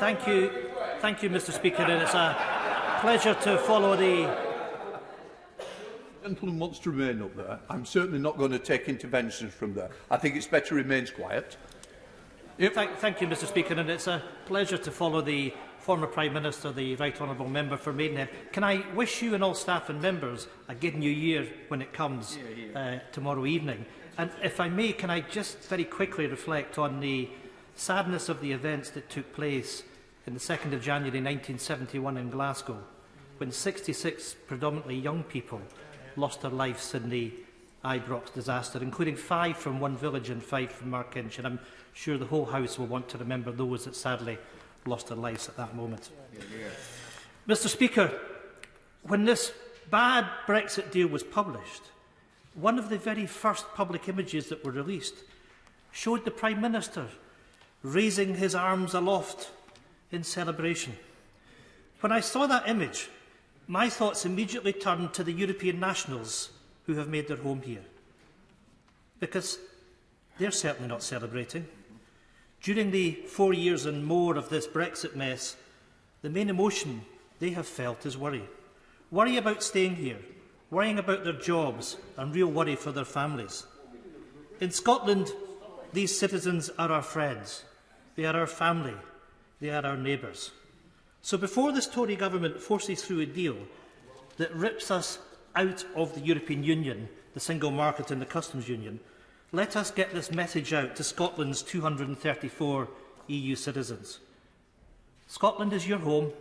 Thank you, Mr. Speaker, and it's a pleasure to follow the... The gentleman wants to remain up there. I'm certainly not going to take interventions from there. I think it's better he remains quiet. Yep. Thank you, Mr. Speaker, and it's a pleasure to follow the former Prime Minister, the Right Honourable Member for Maidenhead. Can I wish you and all staff and members a good new year when it comes tomorrow evening? And if I may, can I just very quickly reflect on the sadness of the events that took place in the 2nd of January 1971 in Glasgow, when 66 predominantly young people lost their lives in the Ibrox disaster, including 5 from one village and 5 from Markinch. And I'm sure the whole House will want to remember those that sadly lost their lives at that moment. Mr. Speaker, when this bad Brexit deal was published, one of the very first public images that were released showed the Prime Minister raising his arms aloft in celebration. When I saw that image, my thoughts immediately turned to the European nationals who have made their home here, because they're certainly not celebrating. During the 4 years and more of this Brexit mess, the main emotion they have felt is worry. Worry about staying here, worrying about their jobs, and real worry for their families. In Scotland, these citizens are our friends, they are our family, they are our neighbours. So before this Tory government forces through a deal that rips us out of the European Union, the single market and the customs union, let us get this message out to Scotland's 234 EU citizens. Scotland is your home.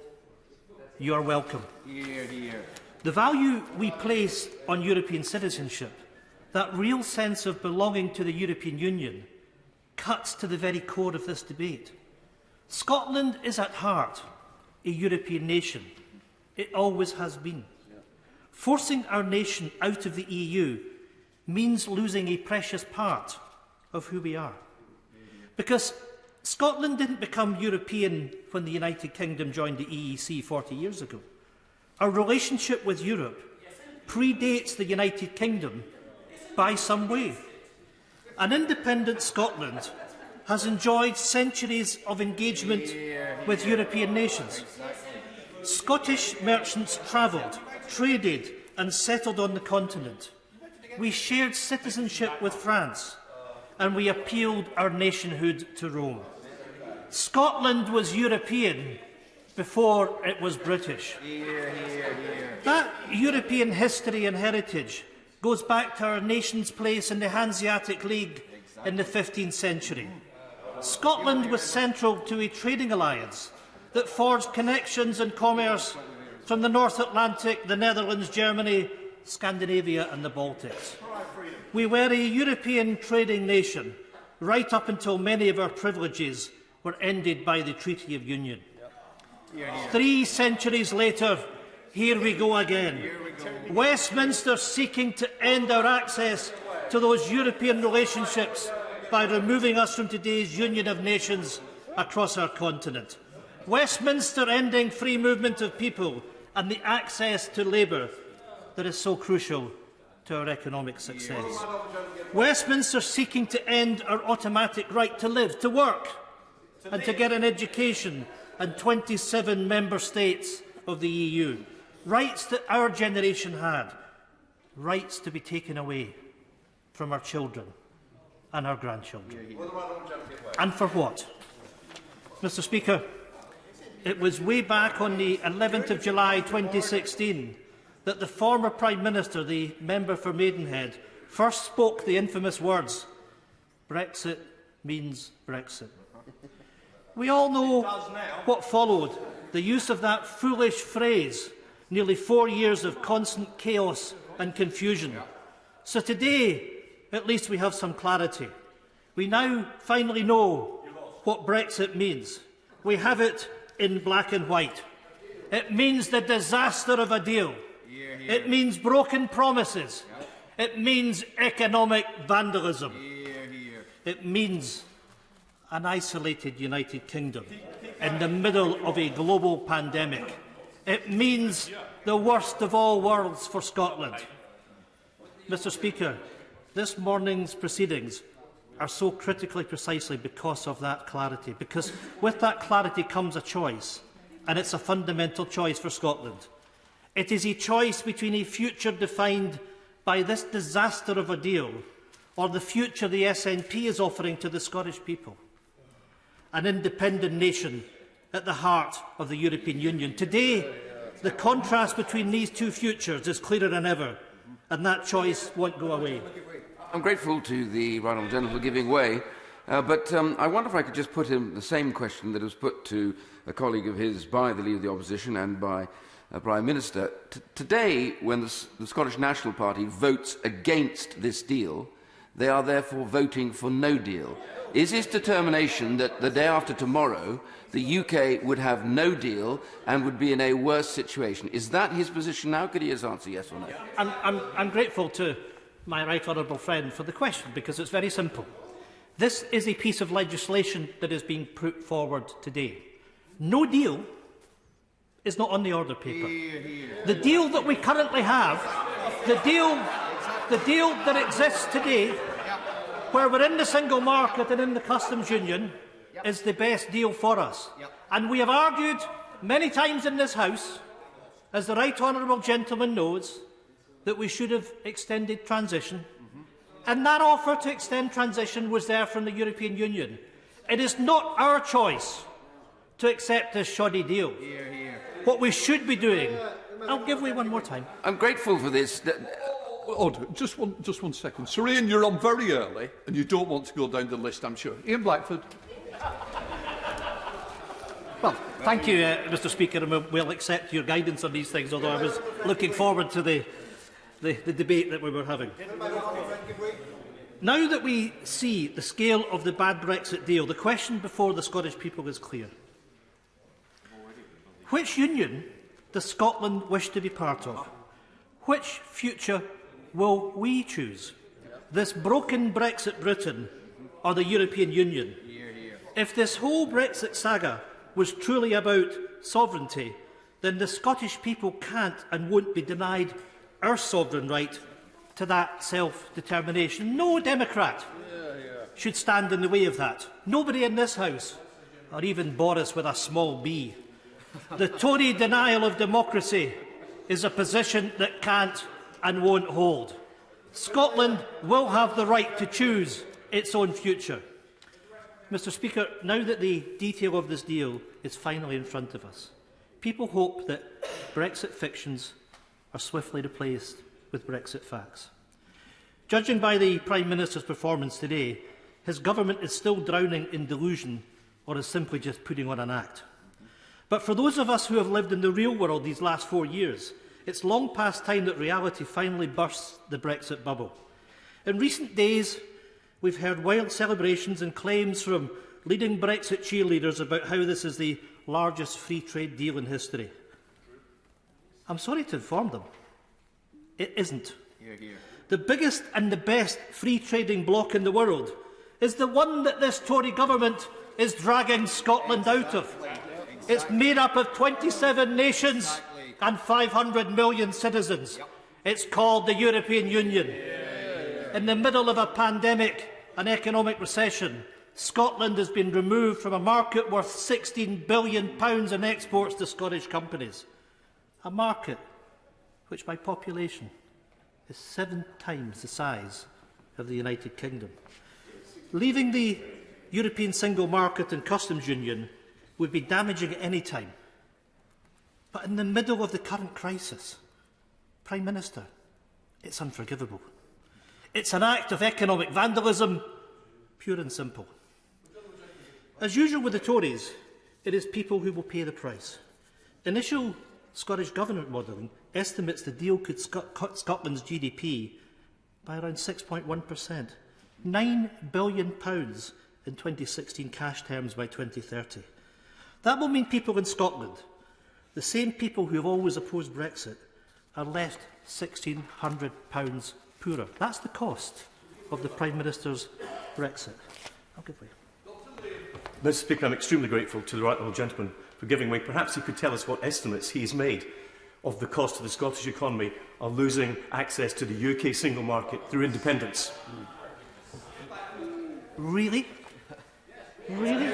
You are welcome. Hear, hear. The value we place on European citizenship, that real sense of belonging to the European Union, cuts to the very core of this debate. Scotland is at heart a European nation. It always has been. Forcing our nation out of the EU means losing a precious part of who we are. Because Scotland didn't become European when the United Kingdom joined the EEC 40 years ago. Our relationship with Europe predates the United Kingdom by some way. An independent Scotland has enjoyed centuries of engagement with European nations. Scottish merchants travelled, traded and settled on the continent. We shared citizenship with France, and we appealed our nationhood to Rome. Scotland was European before it was British. That European history and heritage goes back to our nation's place in the Hanseatic League in the 15th century. Scotland was central to a trading alliance that forged connections and commerce from the North Atlantic, the Netherlands, Germany, Scandinavia and the Baltics. We were a European trading nation right up until many of our privileges were ended by the Treaty of Union. 3 centuries later, here we go again. Westminster seeking to end our access to those European relationships by removing us from today's Union of Nations across our continent. Westminster ending free movement of people and the access to labour that is so crucial to our economic success. Westminster seeking to end our automatic right to live, to work and to get an education in 27 member states of the EU. Rights that our generation had, rights to be taken away from our children and our grandchildren. And for what? Mr. Speaker, it was way back on the 11th of July 2016 that the former Prime Minister, the member for Maidenhead, first spoke the infamous words, "Brexit means Brexit." We all know what followed, the use of that foolish phrase, nearly 4 years of constant chaos and confusion. So today, at least we have some clarity. We now finally know what Brexit means. We have it in black and white. It means the disaster of a deal. It means broken promises. It means economic vandalism. It means an isolated United Kingdom in the middle of a global pandemic. It means the worst of all worlds for Scotland. Mr. Speaker, this morning's proceedings are so critically precisely because of that clarity, because with that clarity comes a choice, and it's a fundamental choice for Scotland. It is a choice between a future defined by this disaster of a deal or the future the SNP is offering to the Scottish people. An independent nation at the heart of the European Union. Today, the contrast between these two futures is clearer than ever, and that choice won't go away. I'm grateful to the right honourable gentleman for giving way, but I wonder if I could just put him the same question that was put to a colleague of his by the Leader of the Opposition and by Prime Minister. Today, when the Scottish National Party votes against this deal, they are therefore voting for no deal. Is his determination that the day after tomorrow the UK would have no deal and would be in a worse situation? Is that his position now? Could he just answer yes or no? I'm grateful to my right honourable friend for the question, because it's very simple. This is a piece of legislation that is being put forward today. No deal is not on the order paper. The deal that we currently have, the deal that exists today, where we're in the single market and in the customs union, is the best deal for us. And we have argued many times in this House, as the right honourable gentleman knows, that we should have extended transition. And that offer to extend transition was there from the European Union. It is not our choice to accept this shoddy deal. What we should be doing... I'll give way one more time. I'm grateful for this. Just one second. Sir Ian, you're on very early, and you don't want to go down the list, I'm sure. Ian Blackford. Well, thank you, Mr Speaker, and we'll accept your guidance on these things, although I was looking forward to the debate that we were having. Now that we see the scale of the bad Brexit deal, the question before the Scottish people is clear. Which union does Scotland wish to be part of? Which future will we choose? This broken Brexit Britain or the European Union? If this whole Brexit saga was truly about sovereignty, then the Scottish people can't and won't be denied our sovereign right to that self-determination. No Democrat should stand in the way of that. Nobody in this House, or even Boris with a small b. The Tory denial of democracy is a position that can't and won't hold. Scotland will have the right to choose its own future. Mr Speaker, now that the detail of this deal is finally in front of us, people hope that Brexit fictions are swiftly replaced with Brexit facts. Judging by the Prime Minister's performance today, his government is still drowning in delusion or is simply just putting on an act. But for those of us who have lived in the real world these last 4 years, it's long past time that reality finally bursts the Brexit bubble. In recent days, we've heard wild celebrations and claims from leading Brexit cheerleaders about how this is the largest free trade deal in history. I'm sorry to inform them, it isn't. The biggest and the best free trading bloc in the world is the one that this Tory government is dragging Scotland out of. It's made up of 27 nations and 500 million citizens. It's called the European Union. In the middle of a pandemic and economic recession, Scotland has been removed from a market worth £16 billion in exports to Scottish companies. A market which by population is 7 times the size of the United Kingdom. Leaving the European single market and customs union would be damaging at any time. But in the middle of the current crisis, Prime Minister, it's unforgivable. It's an act of economic vandalism, pure and simple. As usual with the Tories, it is people who will pay the price. Initial Scottish Government modelling estimates the deal could cut Scotland's GDP by around 6.1%, £9 billion in 2016 cash terms by 2030. That will mean people in Scotland, the same people who have always opposed Brexit, are left £1,600 poorer. That's the cost of the Prime Minister's Brexit. I'll give way. Mr Speaker, I'm extremely grateful to the right honourable gentleman for giving way. Perhaps he could tell us what estimates he has made of the cost to the Scottish economy of losing access to the UK single market through independence. Really? Really?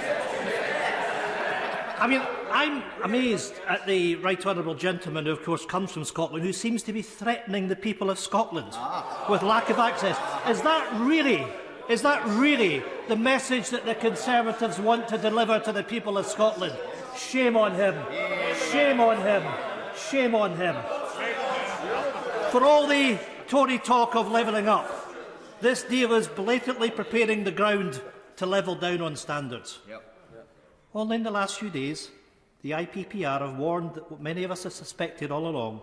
I mean, I'm amazed at the Right Honourable Gentleman, who of course comes from Scotland, who seems to be threatening the people of Scotland with lack of access. Is that really the message that the Conservatives want to deliver to the people of Scotland? Shame on him. Shame on him. Shame on him. For all the Tory talk of levelling up, this deal is blatantly preparing the ground to level down on standards. Only in the last few days, the IPPR have warned that what many of us have suspected all along: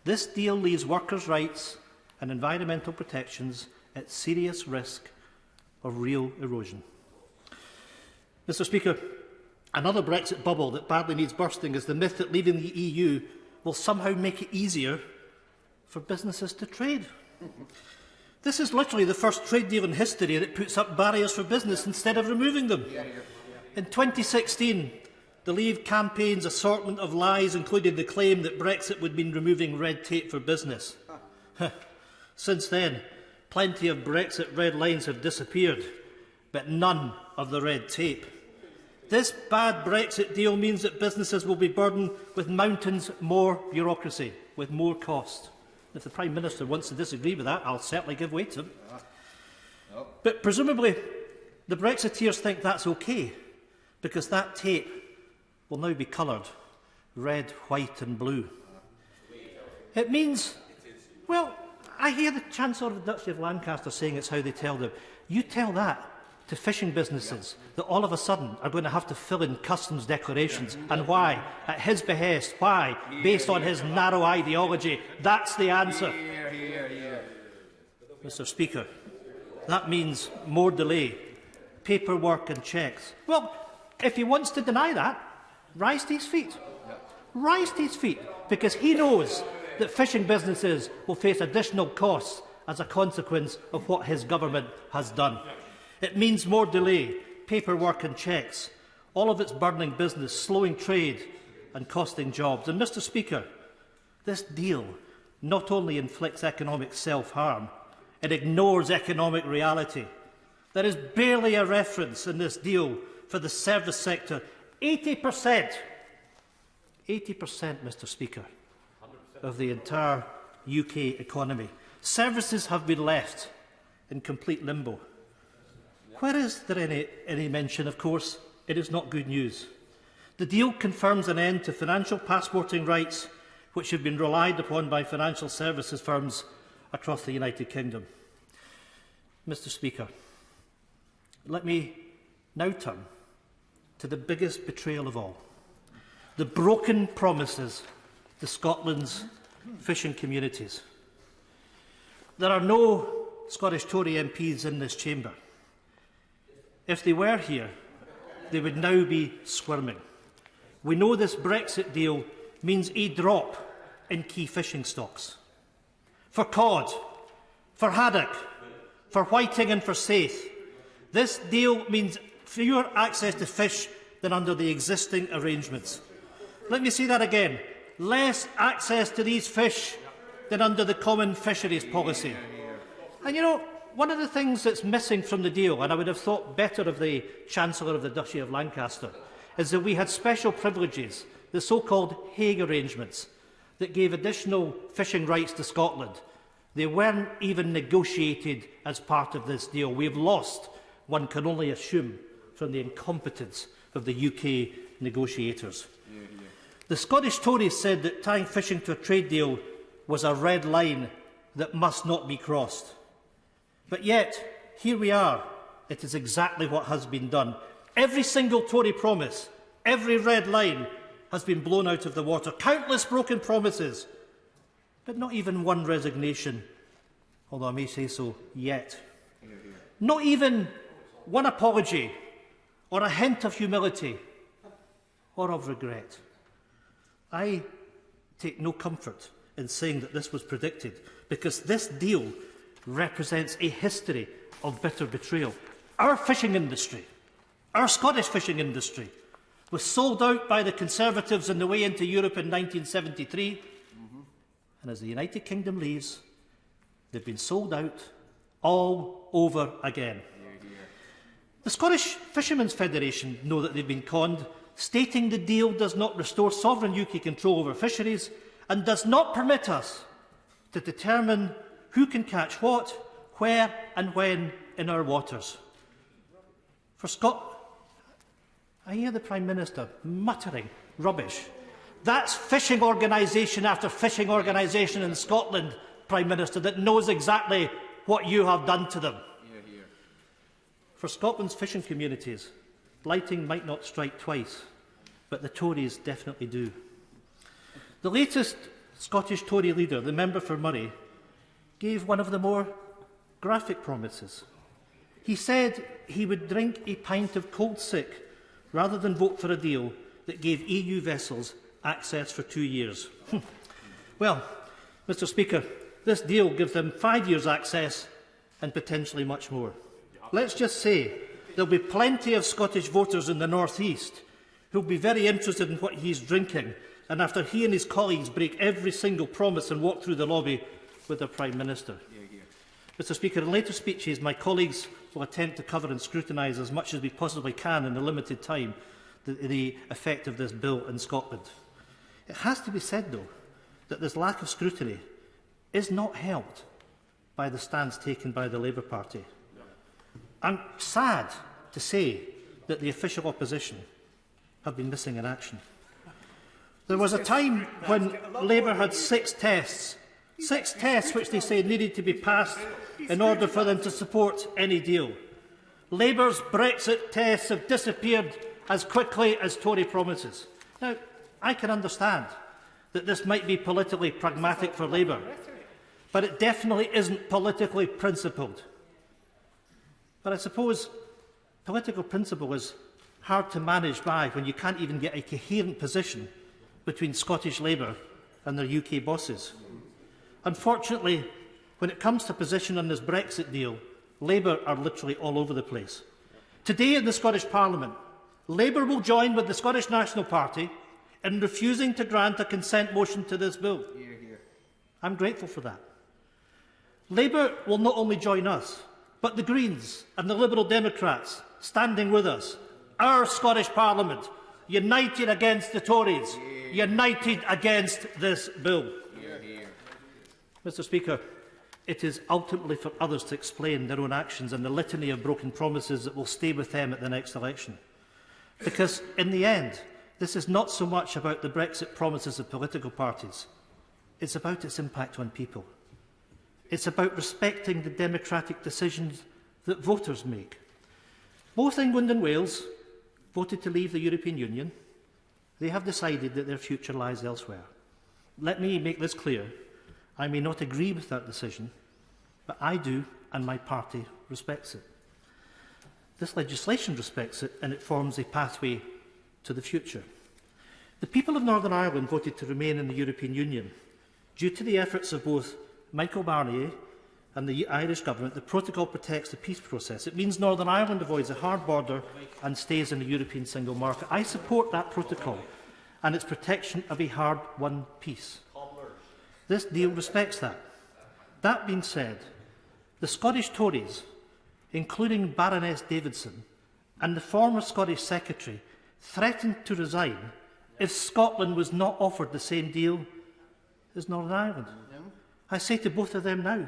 this deal leaves workers' rights and environmental protections at serious risk of real erosion. Mr. Speaker, another Brexit bubble that badly needs bursting is the myth that leaving the EU will somehow make it easier for businesses to trade. This is literally the first trade deal in history that puts up barriers for business instead of removing them. In 2016, the Leave campaign's assortment of lies included the claim that Brexit would mean removing red tape for business. Since then, plenty of Brexit red lines have disappeared, but none of the red tape. This bad Brexit deal means that businesses will be burdened with mountains more bureaucracy, with more cost. If the Prime Minister wants to disagree with that, I'll certainly give way to him. But presumably, the Brexiteers think that's okay, because that tape will now be coloured red, white and blue. It means, well, I hear the Chancellor of the Duchy of Lancaster saying it's how they tell them. You tell that to fishing businesses that all of a sudden are going to have to fill in customs declarations. And why? At his behest. Why? Based on his narrow ideology. That's the answer. Mr. Speaker, that means more delay, paperwork and checks. Well, if he wants to deny that, rise to his feet. Rise to his feet, because he knows that fishing businesses will face additional costs as a consequence of what his government has done. It means more delay, paperwork and checks, all of its burdening business, slowing trade and costing jobs. And, Mr. Speaker, this deal not only inflicts economic self-harm, it ignores economic reality. There is barely a reference in this deal for the service sector. 80%, Mr. Speaker, of the entire UK economy. Services have been left in complete limbo. Where is there any mention, of course, it is not good news. The deal confirms an end to financial passporting rights which have been relied upon by financial services firms across the United Kingdom. Mr. Speaker, let me now turn to the biggest betrayal of all: the broken promises to Scotland's fishing communities. There are no Scottish Tory MPs in this chamber. If they were here, they would now be squirming. We know this Brexit deal means a drop in key fishing stocks. For cod, for haddock, for whiting and for saithe, this deal means fewer access to fish than under the existing arrangements. Let me say that again. Less access to these fish than under the common fisheries policy. And you know, one of the things that's missing from the deal, and I would have thought better of the Chancellor of the Duchy of Lancaster, is that we had special privileges, the so-called Hague arrangements, that gave additional fishing rights to Scotland. They weren't even negotiated as part of this deal. We have lost, one can only assume, from the incompetence of the UK negotiators. The Scottish Tories said that tying fishing to a trade deal was a red line that must not be crossed. But yet, here we are. It is exactly what has been done. Every single Tory promise, every red line has been blown out of the water. Countless broken promises, but not even one resignation, although I may say so, yet. Not even one apology or a hint of humility or of regret. I take no comfort in saying that this was predicted, because this deal represents a history of bitter betrayal. Our fishing industry, our Scottish fishing industry, was sold out by the Conservatives on the way into Europe in 1973, and as the United Kingdom leaves, they've been sold out all over again. The Scottish Fishermen's Federation know that they've been conned, stating the deal does not restore sovereign UK control over fisheries and does not permit us to determine who can catch what, where and when in our waters. For I hear the Prime Minister muttering rubbish. That's fishing organisation after fishing organisation in Scotland, Prime Minister, that knows exactly what you have done to them. For Scotland's fishing communities, lightning might not strike twice, but the Tories definitely do. The latest Scottish Tory leader, the member for Murray, gave one of the more graphic promises. He said he would drink a pint of cold sick rather than vote for a deal that gave EU vessels access for 2 years. Well, Mr Speaker, this deal gives them 5 years access and potentially much more. Let's just say there will be plenty of Scottish voters in the North East who will be very interested in what he's drinking, and after he and his colleagues break every single promise and walk through the lobby with the Prime Minister. Mr Speaker, in later speeches, my colleagues will attempt to cover and scrutinise as much as we possibly can in the limited time the effect of this bill in Scotland. It has to be said, though, that this lack of scrutiny is not helped by the stance taken by the Labour Party. I'm sad to say that the official opposition have been missing in action. There was a time when Labour had 6 tests which they say needed to be passed in order for them to support any deal. Labour's Brexit tests have disappeared as quickly as Tory promises. Now, I can understand that this might be politically pragmatic for Labour, but it definitely isn't politically principled. But I suppose political principle is hard to manage by when you can't even get a coherent position between Scottish Labour and their UK bosses. Unfortunately, when it comes to position on this Brexit deal, Labour are literally all over the place. Today in the Scottish Parliament, Labour will join with the Scottish National Party in refusing to grant a consent motion to this bill. I'm grateful for that. Labour will not only join us, but the Greens and the Liberal Democrats standing with us, our Scottish Parliament, united against the Tories, united against this bill. Mr Speaker, it is ultimately for others to explain their own actions and the litany of broken promises that will stay with them at the next election. Because, in the end, this is not so much about the Brexit promises of political parties. It's about its impact on people. It's about respecting the democratic decisions that voters make. Both England and Wales voted to leave the European Union. They have decided that their future lies elsewhere. Let me make this clear. I may not agree with that decision, but I do, and my party respects it. This legislation respects it, and it forms a pathway to the future. The people of Northern Ireland voted to remain in the European Union. Due to the efforts of both Michael Barnier and the Irish Government, the protocol protects the peace process. It means Northern Ireland avoids a hard border and stays in the European single market. I support that protocol and its protection of a hard-won peace. This deal respects that. That being said, the Scottish Tories, including Baroness Davidson and the former Scottish Secretary, threatened to resign if Scotland was not offered the same deal as Northern Ireland. I say to both of them now,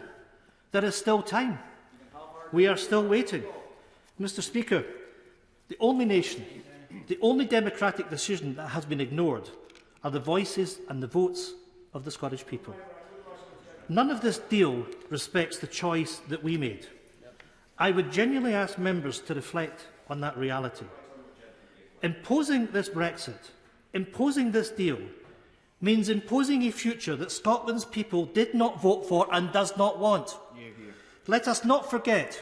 there is still time. We are still waiting. Mr Speaker, the only nation, the only democratic decision that has been ignored are the voices and the votes of the Scottish people. None of this deal respects the choice that we made. I would genuinely ask members to reflect on that reality. Imposing this Brexit, imposing this deal, means imposing a future that Scotland's people did not vote for and does not want. Let us not forget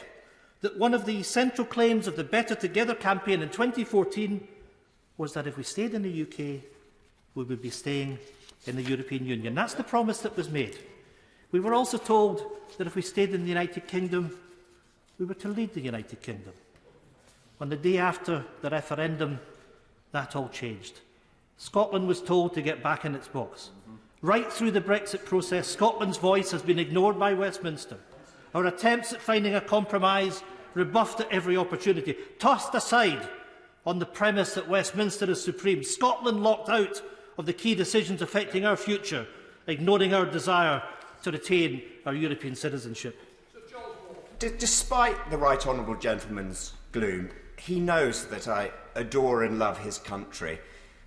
that one of the central claims of the Better Together campaign in 2014 was that if we stayed in the UK, we would be staying in the European Union. That's the promise that was made. We were also told that if we stayed in the United Kingdom, we were to lead the United Kingdom. On the day after the referendum, that all changed. Scotland was told to get back in its box. Right through the Brexit process, Scotland's voice has been ignored by Westminster. Our attempts at finding a compromise rebuffed at every opportunity, tossed aside on the premise that Westminster is supreme, Scotland locked out of the key decisions affecting our future, ignoring our desire to retain our European citizenship. Despite the Right Honourable Gentleman's gloom, he knows that I adore and love his country.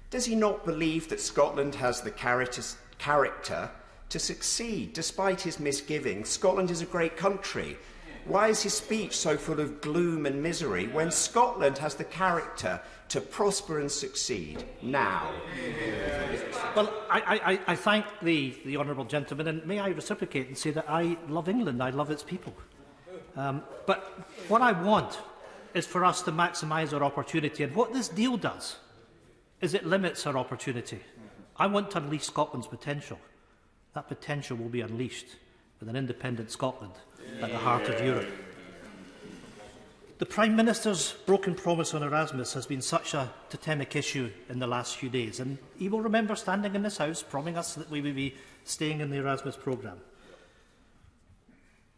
Does he not believe that Scotland has the character to succeed? Despite his misgivings, Scotland is a great country. Why is his speech so full of gloom and misery when Scotland has the character to prosper and succeed now? Well, I thank the honourable gentleman, and may I reciprocate and say that I love England, I love its people. But what I want is for us to maximise our opportunity, and what this deal does is it limits our opportunity. I want to unleash Scotland's potential. That potential will be unleashed with an independent Scotland at the heart of Europe. The Prime Minister's broken promise on Erasmus has been such a totemic issue in the last few days, and he will remember standing in this House promising us that we will be staying in the Erasmus programme.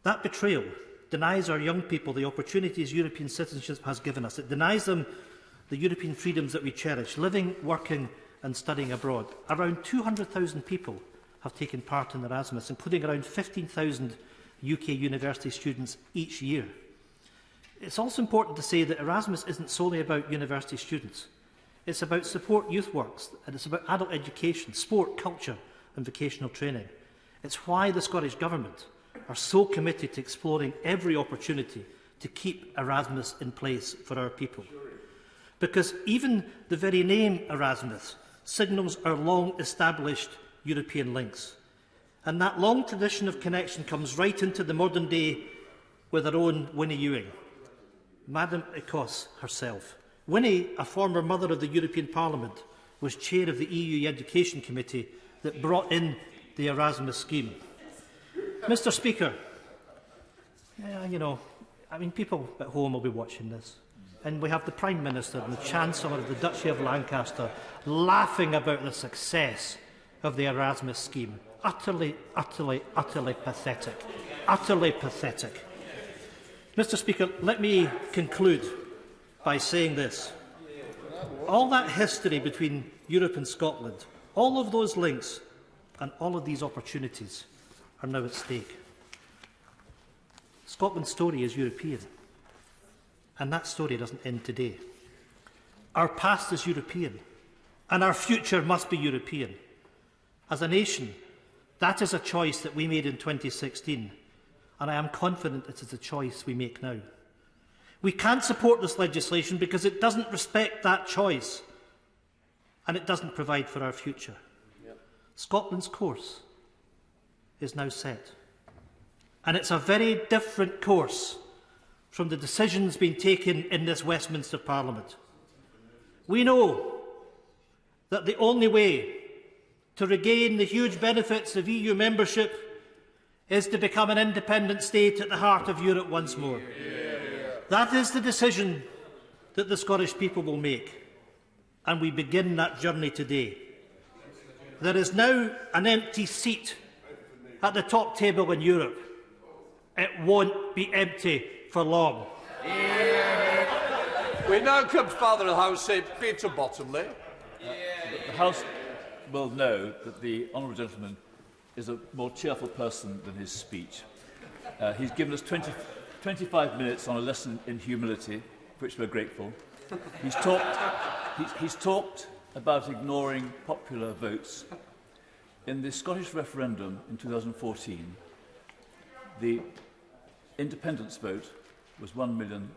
That betrayal denies our young people the opportunities European citizenship has given us. It denies them the European freedoms that we cherish, living, working and studying abroad. Around 200,000 people have taken part in Erasmus, including around 15,000 UK university students each year. It's also important to say that Erasmus isn't solely about university students. It's about support youth works, and it's about adult education, sport, culture and vocational training. It's why the Scottish Government are so committed to exploring every opportunity to keep Erasmus in place for our people. Because even the very name Erasmus signals our long-established European links. And that long tradition of connection comes right into the modern day with our own Winnie Ewing, Madame Ecosse herself. Winnie, a former Mother of the European Parliament, was chair of the EU Education Committee that brought in the Erasmus scheme. Mr. Speaker, people at home will be watching this, and we have the Prime Minister and the Chancellor of the Duchy of Lancaster laughing about the success of the Erasmus scheme. Utterly, utterly, utterly pathetic. Utterly pathetic. Mr. Speaker, let me conclude by saying this. All that history between Europe and Scotland, all of those links and all of these opportunities are now at stake. Scotland's story is European, and that story doesn't end today. Our past is European, and our future must be European. As a nation, that is a choice that we made in 2016, and I am confident it is a choice we make now. We can't support this legislation because it doesn't respect that choice, and it doesn't provide for our future. Scotland's course is now set, and it's a very different course from the decisions being taken in this Westminster Parliament. We know that the only way to regain the huge benefits of EU membership is to become an independent state at the heart of Europe once more. That is the decision that the Scottish people will make, and we begin that journey today. There is now an empty seat at the top table in Europe. It won't be empty for long. We now come to Father of the House, Peter Bottomley. The House will know that the honourable gentleman is a more cheerful person than his speech. He's given us 25 minutes on a lesson in humility, for which we're grateful. He's talked about ignoring popular votes. In the Scottish referendum in 2014, the independence vote was 1,000,000